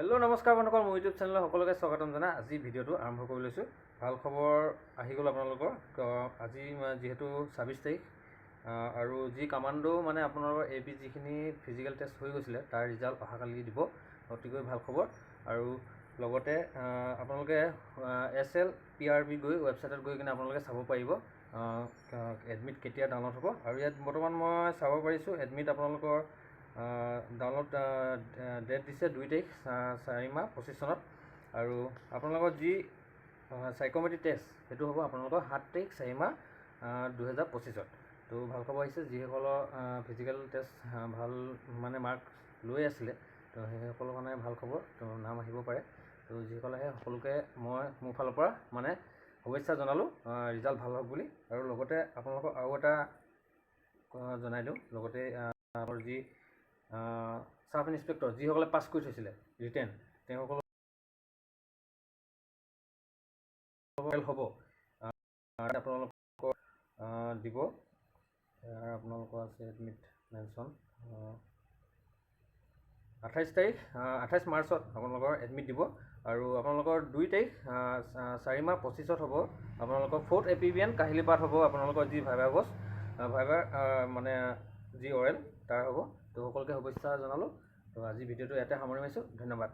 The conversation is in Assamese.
हेलो नमस्कार बন্ধुসকল মোৰ ইউটিউব চেনেলৰ সকলোকে স্বাগতম জনাই আজি ভিডিঅ'টো আৰম্ভ কৰি লৈছোঁ। ভাল খবৰ আহি গ'ল আপোনালোকৰ। আজি যেহেতু 26 তাৰিখ আৰু যি কামাণ্ডো মানে আপোনালোকৰ এপি যিখিনি ফিজিকেল টেষ্ট হৈ গৈছিলে তাৰ ৰিজাল্ট অহাকালি দিব। অতিকৈ ভাল খবৰ। আৰু লগতে আপোনালোকে SLPRB গৈ ৱেবছাইটত গৈ কিনে আপোনালোকে চাব পাৰিব এডমিট কেতিয়া ডাউনলোড হ'ব। আৰু ইয়াত বৰ্তমান মই চাব পাৰিছোঁ এডমিট আপোনালোকৰ ডাউনলোড ডেট দিছে 2 তাৰিখ 4 মাহ 25 চনত। আৰু আপোনালোকৰ যি সাইকোমেট্ৰি টেষ্ট সেইটো হ'ব আপোনালোকৰ 7 তাৰিখ 4 মাহ 2025ত। তো ভাল খবৰ আহিছে যিসকলৰ ফিজিকেল টেষ্ট ভাল মানে মাৰ্ক লৈ আছিলে তো সেইসকলৰ কাৰণে ভাল খবৰ। তো নাম আহিব পাৰে। তো যিসকল আহে সকলোকে মই মোৰ ফালৰ পৰা মানে শুভেচ্ছা জনালোঁ ৰিজাল্ট ভাল হওক বুলি। আৰু লগতে আপোনালোকক আৰু এটা জনাই দিওঁ লগতে আমাৰ যি সাব ইন্সপেক্টৰ যিসকলে পাছ কৰি থৈছিলে ৰিটেন তেওঁসকল হ'ব আপোনালোকৰ দিব। আপোনালোকৰ আছে এডমিট মেনশ্যন 28 মাৰ্চত আপোনালোকৰ এডমিট দিব। আৰু আপোনালোকৰ 2 তাৰিখ 4 মাহ 25ত হ'ব আপোনালোকৰ 4th APBN কাহিলীপাঠ হ'ব। আপোনালোকৰ যি ভাইভাৰ মানে যি অৰেল তাৰ হ'ব। তো সকলোকে শুভেচ্ছা জনালোঁ। তো আজি ভিডিঅ'টো ইয়াতে সামৰি মাৰিছোঁ। ধন্যবাদ।